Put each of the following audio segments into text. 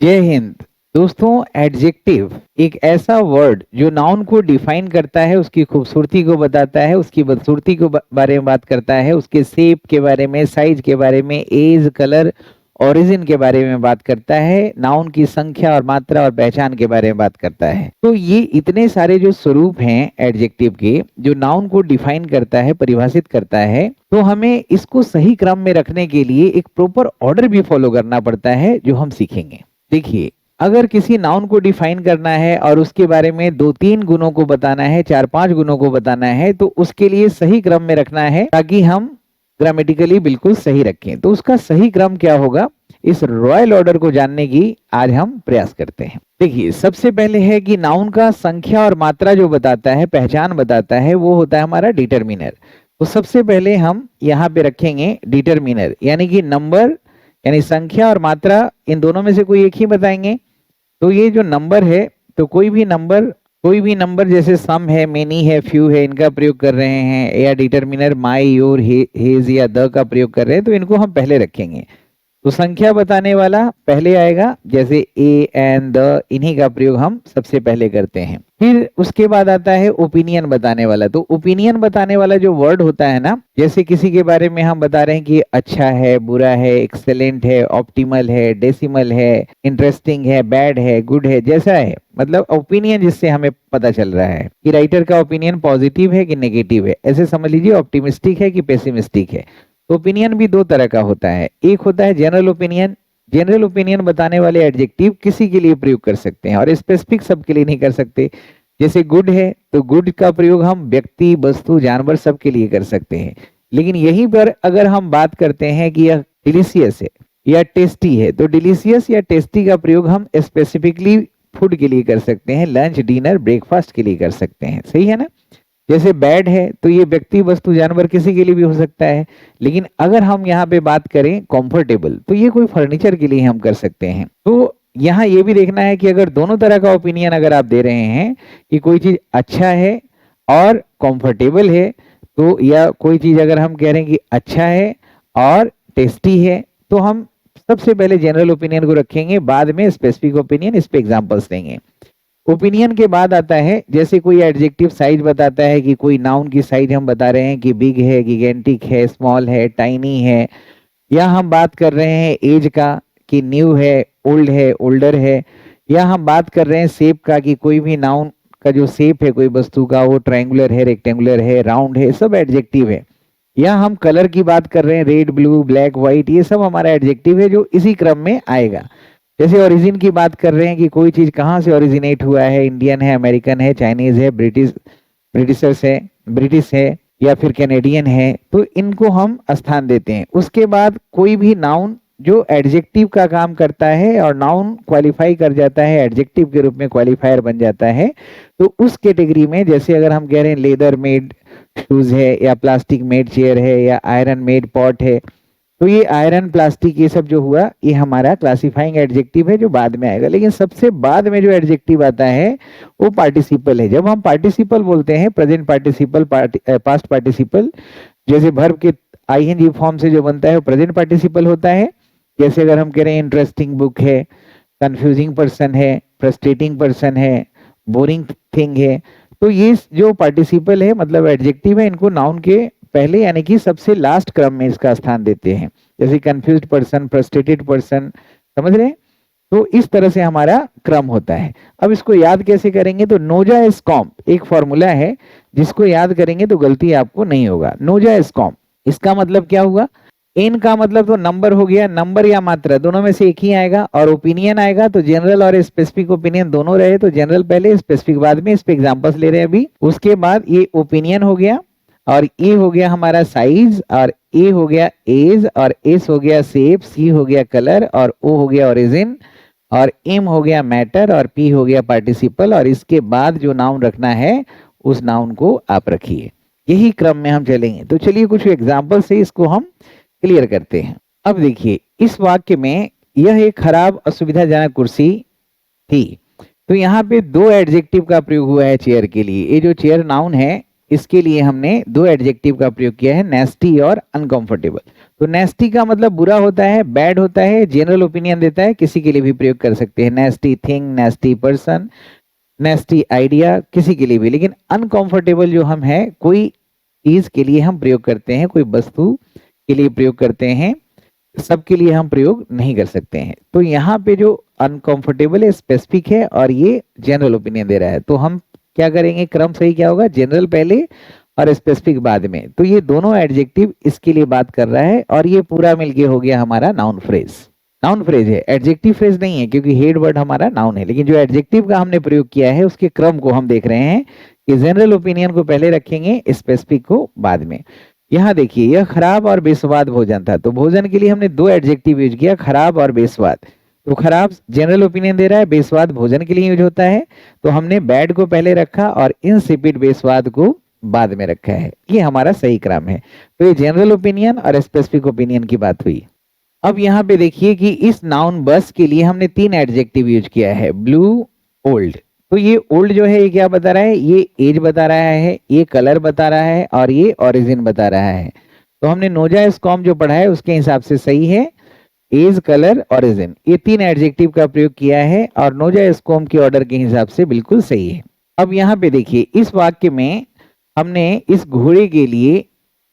जय हिंद। दोस्तों, एडजेक्टिव एक ऐसा वर्ड जो नाउन को डिफाइन करता है, उसकी खूबसूरती को बताता है, उसकी बदसूरती को बारे में बात करता है, उसके शेप के बारे में, साइज के बारे में, एज, कलर, ओरिजिन के बारे में बात करता है, नाउन की संख्या और मात्रा और पहचान के बारे में बात करता है। तो ये इतने सारे जो स्वरूप हैं एडजेक्टिव के, जो नाउन को डिफाइन करता है, परिभाषित करता है, तो हमें इसको सही क्रम में रखने के लिए एक प्रॉपर ऑर्डर भी फॉलो करना पड़ता है, जो हम सीखेंगे। देखिए, अगर किसी नाउन को डिफाइन करना है और उसके बारे में 2-3 गुणों को बताना है, 4-5 गुणों को बताना है, तो उसके लिए सही क्रम में रखना है ताकि हम ग्रामेटिकली बिल्कुल सही रखें। तो उसका सही क्रम क्या होगा, इस रॉयल ऑर्डर को जानने की आज हम प्रयास करते हैं। देखिए, सबसे पहले है कि नाउन का संख्या और मात्रा जो बताता है, पहचान बताता है, वो होता है हमारा डिटरमिनर। तो सबसे पहले हम यहाँ पे रखेंगे डिटरमिनर, यानी कि नंबर, यानी संख्या और मात्रा, इन दोनों में से कोई एक ही बताएंगे। तो ये जो नंबर है, तो कोई भी नंबर जैसे सम है, मेनी है, फ्यू है, इनका प्रयोग कर रहे हैं, या डिटरमिनर माई, योर, हिज या द का प्रयोग कर रहे हैं, तो इनको हम पहले रखेंगे। तो संख्या बताने वाला पहले आएगा, जैसे ए एंड द, इन्हीं का प्रयोग हम सबसे पहले करते हैं। फिर उसके बाद आता है ओपिनियन बताने वाला। तो ओपिनियन बताने वाला जो वर्ड होता है ना, जैसे किसी के बारे में हम बता रहे हैं कि अच्छा है, बुरा है, एक्सेलेंट है, ऑप्टिमल है, डेसिमल है, इंटरेस्टिंग है, बैड है, गुड है, जैसा है, मतलब ओपिनियन जिससे हमें पता चल रहा है कि राइटर का ओपिनियन पॉजिटिव है कि नेगेटिव है, ऐसे समझ लीजिए, ऑप्टिमिस्टिक है कि पेसिमिस्टिक है। तो ओपिनियन भी दो तरह का होता है। एक होता है जनरल ओपिनियन। जनरल ओपिनियन बताने वाले एडजेक्टिव किसी के लिए प्रयोग कर सकते हैं और स्पेसिफिक सबके लिए नहीं कर सकते। जैसे गुड है, तो गुड का प्रयोग हम व्यक्ति, वस्तु, जानवर सबके लिए कर सकते हैं। लेकिन यहीं पर अगर हम बात करते हैं कि यह डिलीशियस है या टेस्टी है, तो डिलीशियस या टेस्टी का प्रयोग हम स्पेसिफिकली फूड के लिए कर सकते हैं, लंच, डिनर, ब्रेकफास्ट के लिए कर सकते हैं। सही है ना। जैसे बैड है, तो ये व्यक्ति, वस्तु, जानवर किसी के लिए भी हो सकता है। लेकिन अगर हम यहाँ पे बात करें कंफर्टेबल, तो ये कोई फर्नीचर के लिए हम कर सकते हैं। तो यहाँ ये भी देखना है कि अगर दोनों तरह का ओपिनियन अगर आप दे रहे हैं कि कोई चीज अच्छा है और कंफर्टेबल है, तो या कोई चीज अगर हम कह रहे हैं कि अच्छा है और टेस्टी है, तो हम सबसे पहले जनरल ओपिनियन को रखेंगे, बाद में स्पेसिफिक ओपिनियन, इस पे एग्जांपल्स देंगे। ओपिनियन के बाद आता है, जैसे कोई एडजेक्टिव साइज बताता है कि कोई नाउन की साइज हम बता रहे हैं कि बिग है, गिगेंटिक है, स्मॉल है, टाइनी है, या हम बात कर रहे हैं एज का कि न्यू है, ओल्ड है, ओल्डर है, या हम बात कर रहे हैं शेप का कि कोई भी नाउन का जो शेप है कोई वस्तु का, वो ट्रायंगुलर है, रेक्टेंगुलर है, राउंड है, सब एडजेक्टिव है। या हम कलर की बात कर रहे हैं, रेड, ब्लू, ब्लैक, व्हाइट, ये सब हमारा एडजेक्टिव है जो इसी क्रम में आएगा। जैसे ओरिजिन की बात कर रहे हैं कि कोई चीज कहाँ से ओरिजिनेट हुआ है, इंडियन है, अमेरिकन है, चाइनीज है, ब्रिटिश है या फिर कैनेडियन है, तो इनको हम स्थान देते हैं। उसके बाद कोई भी नाउन जो एडजेक्टिव का काम करता है और नाउन क्वालिफाई कर जाता है, एडजेक्टिव के रूप में क्वालिफायर बन जाता है, तो उस कैटेगरी में, जैसे अगर हम कह रहे हैं लेदर मेड शूज है, या प्लास्टिक मेड चेयर है, या आयरन मेड पॉट है, तो ये आयरन, प्लास्टिक, ये सब जो हुआ, ये हमारा क्लासिफाइंग एडजेक्टिव है जो बाद में आएगा। लेकिन सबसे बाद में जो एडजेक्टिव आता है वो पार्टिसिपल है। जब हम पार्टिसिपल बोलते हैं, प्रेजेंट पार्टिसिपल, पास्ट पार्टिसिपल, जैसे वर्ब के आईएनजी फॉर्म से जो बनता है वो प्रेजेंट पार्टिसिपल होता है। जैसे अगर हम कह रहे हैं इंटरेस्टिंग बुक है, कंफ्यूजिंग पर्सन है, फ्रस्ट्रेटिंग पर्सन है, बोरिंग थिंग है, तो ये जो पार्टिसिपल है, मतलब एडजेक्टिव है, इनको नाउन के पहले यानी कि सबसे लास्ट क्रम में इसका स्थान देते हैं। जैसे कंफ्यूज्ड पर्सन, फ्रस्ट्रेटेड पर्सन, समझ रहे हैं। तो इस तरह से हमारा क्रम होता है। अब इसको याद कैसे करेंगे, तो नोजा एस्कॉम एक फॉर्मूला है जिसको याद करेंगे तो गलती आपको नहीं होगा। नोजा एस्कॉम, इसका मतलब क्या हुआ, इन का मतलब तो नंबर हो गया, नंबर या मात्रा दोनों में से एक ही आएगा, और ओपिनियन आएगा तो जनरल और स्पेसिफिक ओपिनियन दोनों रहे, तो जनरल पहले, स्पेसिफिक बाद में। इस पे एग्जांपल्स ले रहे हैं अभी। उसके बाद ये ओपिनियन हो गया, और ए हो गया हमारा साइज, और ए हो गया एज, और एस हो गया शेप, सी हो गया कलर, और ओ हो गया ओरिजिन, और एम हो गया मैटर, और पी हो गया पार्टिसिपल, और इसके बाद जो नाउन रखना है उस नाउन को आप रखिए। यही क्रम में हम चलेंगे। तो चलिए कुछ एग्जाम्पल से इसको हम क्लियर करते हैं। अब देखिए, इस वाक्य में यह एक खराब असुविधाजनक कुर्सी थी, तो यहाँ पे दो एडजेक्टिव का प्रयोग हुआ है चेयर के लिए। ये जो चेयर नाउन है, इसके लिए हमने दो एडजेक्टिव का प्रयोग किया है, नेस्टी और अनकंफर्टेबल। तो नेस्टी का मतलब बुरा होता है, बैड होता है, जनरल ओपिनियन देता है, किसी के लिए भी प्रयोग कर सकते हैं। नेस्टी थिंग, नेस्टी पर्सन, नेस्टी आइडिया, किसी के लिए भी। लेकिन अनकंफर्टेबल जो हम है, कोई चीज के लिए हम प्रयोग करते हैं, कोई वस्तु के लिए प्रयोग करते हैं, सबके लिए हम प्रयोग नहीं कर सकते हैं। तो यहाँ पे जो अनकंफर्टेबल है स्पेसिफिक है और ये जनरल ओपिनियन दे रहा है। तो हम क्या करेंगे, क्रम सही क्या होगा, जनरल पहले और स्पेसिफिक बाद में। तो ये दोनों एडजेक्टिव इसके लिए बात कर रहा है और ये पूरा मिलके हो गया हमारा नाउन फ्रेज। नाउन फ्रेज है, एडजेक्टिव फ्रेज नहीं है, क्योंकि हेड वर्ड हमारा नाउन है। लेकिन जो एडजेक्टिव का हमने प्रयोग किया है उसके क्रम को हम देख रहे हैं कि जनरल ओपिनियन को पहले रखेंगे, स्पेसिफिक को बाद में। यहाँ देखिए, यह खराब और बेस्वाद भोजन था। तो भोजन के लिए हमने दो एडजेक्टिव यूज किया, खराब और बेस्वाद। तो खराब जनरल ओपिनियन दे रहा है, बेस्वाद भोजन के लिए यूज होता है। तो हमने बैड को पहले रखा और इनसिपिड बेस्वाद को बाद में रखा है। ये हमारा सही क्रम है। तो ये जनरल ओपिनियन और स्पेसिफिक ओपिनियन की बात हुई। अब यहाँ पे देखिए कि इस नाउन बस के लिए हमने तीन एडजेक्टिव यूज किया है, ब्लू, ओल्ड। तो ये ओल्ड जो है ये क्या बता रहा है, ये एज बता रहा है, ये कलर बता रहा है और ये ओरिजिन बता रहा है। तो हमने नोजा स्कॉम जो पढ़ा है उसके हिसाब से सही है, एज, कलर, ओरिजिन, ये तीन एडजेक्टिव का प्रयोग किया है और नोजा स्कॉम के ऑर्डर के हिसाब से बिल्कुल सही है। अब यहाँ पे देखिए, इस वाक्य में हमने इस घोड़े के लिए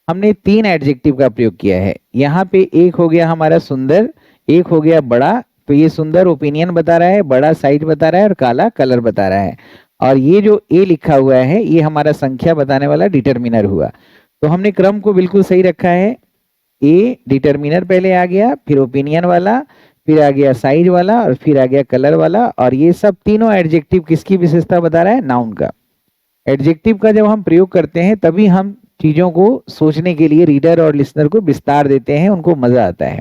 हमने तीन एडजेक्टिव का प्रयोग किया है। यहाँ पे एक हो गया हमारा सुंदर, एक हो गया बड़ा। तो ये सुंदर ओपिनियन बता रहा है, बड़ा साइज बता रहा है और काला कलर बता रहा है। और ये जो ए लिखा हुआ है ये हमारा संख्या बताने वाला डिटरमिनर हुआ। तो हमने क्रम को बिल्कुल सही रखा है। ए डिटरमिनर पहले आ गया, फिर ओपिनियन वाला, फिर आ गया साइज वाला और फिर आ गया कलर वाला। और ये सब तीनों एडजेक्टिव किसकी विशेषता बता रहा है, नाउन का। एडजेक्टिव का जब हम प्रयोग करते हैं तभी हम चीजों को सोचने के लिए रीडर और लिसनर को विस्तार देते हैं, उनको मजा आता है।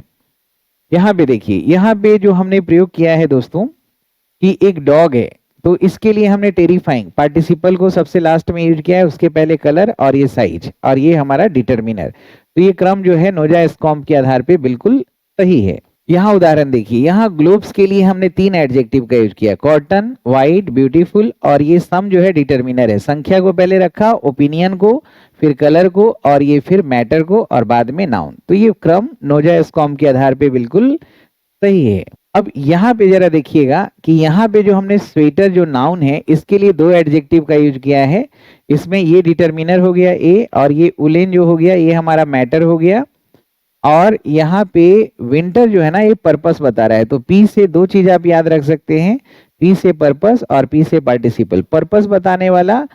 यहाँ पे देखिए, यहाँ पे जो हमने प्रयोग किया है दोस्तों कि एक डॉग है, तो इसके लिए हमने टेरिफाइंग पार्टिसिपल को सबसे लास्ट में यूज किया है, उसके पहले कलर और ये साइज और ये हमारा डिटरमिनर। तो ये क्रम जो है नोजा स्कॉम के आधार पे बिल्कुल सही है। यहाँ उदाहरण देखिए, यहाँ ग्लोब्स के लिए हमने तीन एडजेक्टिव का यूज किया, कॉटन, वाइट, ब्यूटीफुल और ये सम जो है डिटरमिनर है। संख्या को पहले रखा, ओपिनियन को, फिर कलर को और ये फिर मैटर को और बाद में नाउन। तो ये क्रम नोजा स्कॉम के आधार पे बिल्कुल सही है। अब यहाँ पे जरा देखिएगा कि यहाँ पे जो हमने स्वेटर जो नाउन है इसके लिए दो एडजेक्टिव का यूज किया है। इसमें ये डिटरमिनर हो गया ए और ये उलेन जो हो गया ये हमारा मैटर हो गया। और यहाँ पे विंटर जो है ना ये पर्पस बता रहा है। तो पी से दो चीज आप याद रख सकते हैं, पी से पर्पस और पी से पार्टिसिपल। पर्पस बताने वाला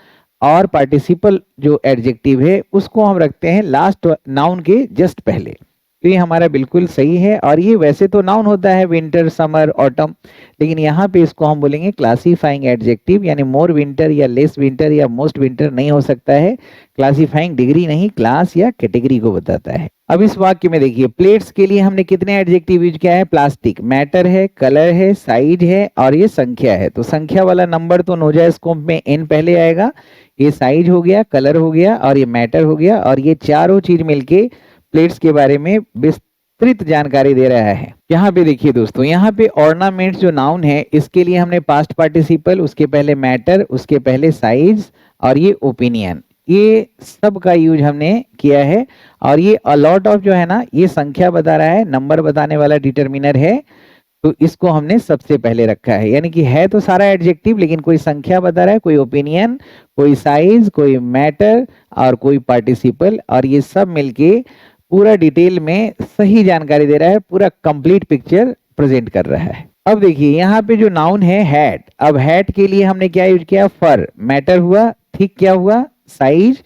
और पार्टिसिपल जो एडजेक्टिव है उसको हम रखते हैं लास्ट नाउन के जस्ट पहले। तो ये हमारा बिल्कुल सही है। और ये वैसे तो नाउन होता है विंटर, समर, ऑटम, लेकिन यहाँ पे इसको हम बोलेंगे क्लासीफाइंग एडजेक्टिव, यानी मोर विंटर या लेस विंटर या मोस्ट विंटर नहीं हो सकता है। क्लासीफाइंग डिग्री नहीं, क्लास या कैटेगरी को बताता है। अब इस वाक्य में देखिए, प्लेट्स के लिए हमने कितने एडजेक्टिव यूज किया है, प्लास्टिक, मैटर है, कलर है, साइज है और ये संख्या है। तो संख्या वाला नंबर तो नोजा स्कोप में एन पहले आएगा, ये साइज हो गया, कलर हो गया और ये मैटर हो गया। और ये चारों चीज मिलके प्लेट्स के बारे में विस्तृत जानकारी दे रहा है। यहाँ पे देखिए दोस्तों, यहाँ पे ऑर्नामेंट्स जो नाउन है इसके लिए हमने पास्ट पार्टिसिपल, उसके पहले मैटर, उसके पहले साइज और ये ओपिनियन, ये सब का यूज हमने किया है। और ये अलॉट ऑफ जो है ना ये संख्या बता रहा है, नंबर बताने वाला डिटरमिनर है। तो इसको हमने सबसे पहले रखा है, यानी कि है तो सारा एडजेक्टिव लेकिन कोई संख्या बता रहा है, कोई ओपिनियन, कोई साइज, कोई मैटर और कोई पार्टिसिपल। और ये सब मिलके पूरा डिटेल में सही जानकारी दे रहा है, पूरा कंप्लीट पिक्चर प्रेजेंट कर रहा है। अब देखिए यहाँ पे जो नाउन है हैट, अब हैट के लिए हमने क्या यूज किया, फर, मैटर हुआ, थिक क्या हुआ, साइज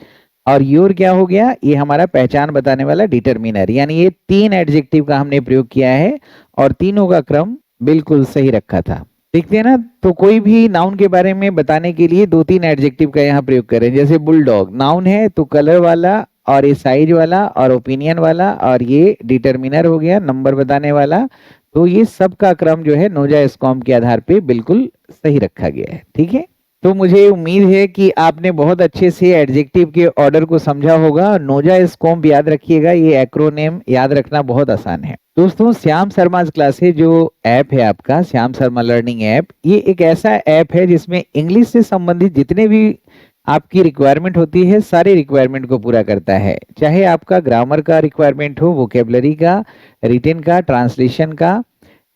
और योर क्या हो गया, ये हमारा पहचान बताने वाला डिटरमिनर। यानी ये तीन एडजेक्टिव का हमने प्रयोग किया है और तीनों का क्रम बिल्कुल सही रखा था। देखते हैं ना, तो कोई भी नाउन के बारे में बताने के लिए दो तीन एडजेक्टिव का यहाँ प्रयोग करें। जैसे बुलडॉग नाउन है तो कलर वाला और ये साइज वाला और ओपिनियन वाला और ये डिटरमिनर हो गया, नंबर बताने वाला। तो ये सब का क्रम जो है नोजा स्कॉम के आधार पे बिल्कुल सही रखा गया है। ठीक है, तो मुझे उम्मीद है कि आपने बहुत अच्छे से एडजेक्टिव के ऑर्डर को समझा होगा। नोजा स्कॉम याद रखिएगा, ये एक्रोनेम याद रखना बहुत आसान है। दोस्तों, श्याम शर्मा क्लासेस जो ऐप है आपका, श्याम शर्मा लर्निंग ऐप, ये एक ऐसा ऐप है जिसमें इंग्लिश से संबंधित जितने भी आपकी रिक्वायरमेंट होती है, सारी रिक्वायरमेंट को पूरा करता है, चाहे आपका ग्रामर का रिक्वायरमेंट हो, वोकेबलरी का, रिटन का, ट्रांसलेशन का,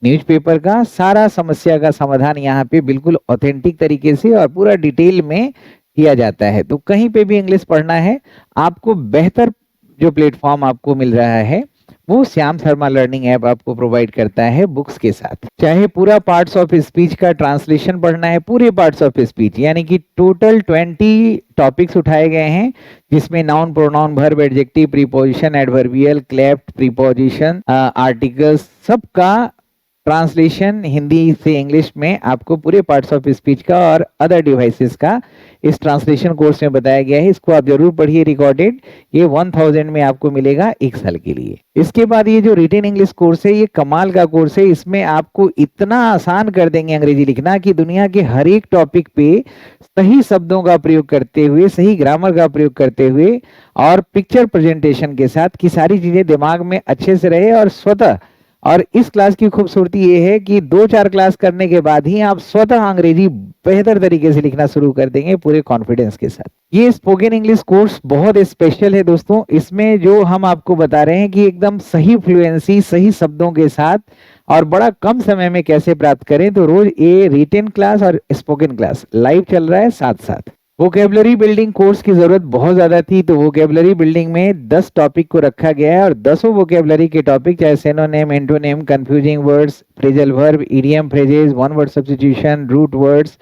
न्यूज़पेपर का, सारा समस्या का समाधान यहाँ पे बिल्कुल ऑथेंटिक तरीके से और पूरा डिटेल में किया जाता है। तो कहीं पे भी इंग्लिश पढ़ना है, आपको बेहतर जो प्लेटफॉर्म आपको मिल रहा है वो श्याम शर्मा लर्निंग ऐप आपको प्रोवाइड करता है बुक्स के साथ। चाहे पूरा पार्ट्स ऑफ स्पीच का ट्रांसलेशन पढ़ना है, पूरे पार्ट्स ऑफ स्पीच यानी कि टोटल 20 टॉपिक्स उठाए गए हैं, जिसमें noun, pronoun, verb, adjective, preposition, adverbial, cleft, preposition, articles, सबका ट्रांसलेशन हिंदी से इंग्लिश में आपको पूरे पार्ट्स ऑफ स्पीच का और अदर डिवाइसेस का इस ट्रांसलेशन कोर्स में बताया गया है। इसको आप जरूर पढ़िए रिकॉर्डेड, ये 1000 में आपको मिलेगा 1 साल के लिए। इसके बाद ये जो रिटन इंग्लिश कोर्स है, ये कमाल का कोर्स है। इसमें आपको इतना आसान कर देंगे अंग्रेजी लिखना कि दुनिया के हर एक टॉपिक पे सही शब्दों का प्रयोग करते हुए, सही ग्रामर का प्रयोग करते हुए और पिक्चर प्रेजेंटेशन के साथ कि सारी चीजें दिमाग में अच्छे से रहे और स्वतः। और इस क्लास की खूबसूरती ये है कि 2-4 क्लास करने के बाद ही आप स्वतः अंग्रेजी बेहतर तरीके से लिखना शुरू कर देंगे पूरे कॉन्फिडेंस के साथ। ये स्पोकन इंग्लिश कोर्स बहुत स्पेशल है दोस्तों। इसमें जो हम आपको बता रहे हैं कि एकदम सही फ्लुएंसी, सही शब्दों के साथ और बड़ा कम समय में कैसे प्राप्त करें। तो रोज ये रिटन क्लास और स्पोकन क्लास लाइव चल रहा है साथ साथ। वोकेबलरी बिल्डिंग कोर्स की जरूरत बहुत ज्यादा थी, तो वोकेबलरी बिल्डिंग में 10 टॉपिक को रखा गया है और 10 वोकेबलरी के टॉपिक, चाहे synonym, antonym, confusing words, phrasal verb, idiom phrases, one word substitution, root words,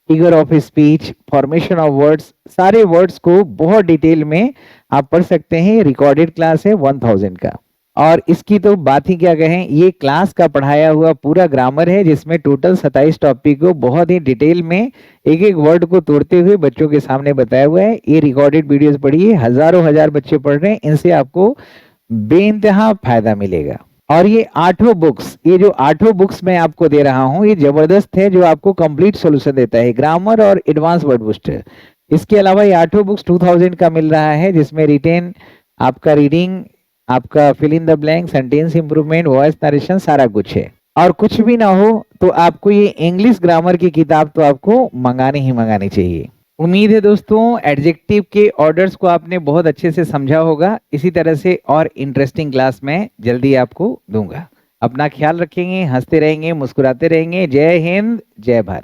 figure of speech, formation of words, सारे वर्ड्स को बहुत डिटेल में आप पढ़ सकते हैं। रिकॉर्डेड क्लास है 1000 का। और इसकी तो बात ही क्या कहें, ये क्लास का पढ़ाया हुआ पूरा ग्रामर है, जिसमें टोटल 27 टॉपिक को बहुत ही डिटेल में एक एक वर्ड को तोड़ते हुए बच्चों के सामने बताया हुआ है। ये रिकॉर्डेड वीडियोस पढ़िए, हजारों हजार बच्चे पढ़ रहे हैं, इनसे आपको बेइंतहा फायदा मिलेगा। और ये 8 बुक्स, ये जो 8 बुक्स मैं आपको दे रहा हूँ, ये जबरदस्त है, जो आपको कंप्लीट सॉल्यूशन देता है, ग्रामर और एडवांस वर्ड बूस्टर। इसके अलावा ये 8 बुक्स 2000 का मिल रहा है, जिसमें रिटेन, आपका रीडिंग, आपका fill in the blank, sentence improvement, voice narration, सारा कुछ है। और कुछ भी ना हो तो आपको ये इंग्लिश ग्रामर की किताब तो आपको मंगानी ही मंगानी चाहिए। उम्मीद है दोस्तों एडजेक्टिव के ऑर्डर्स को आपने बहुत अच्छे से समझा होगा। इसी तरह से और इंटरेस्टिंग क्लास मैं जल्दी आपको दूंगा। अपना ख्याल रखेंगे, हंसते रहेंगे, मुस्कुराते रहेंगे। जय हिंद, जय भारत।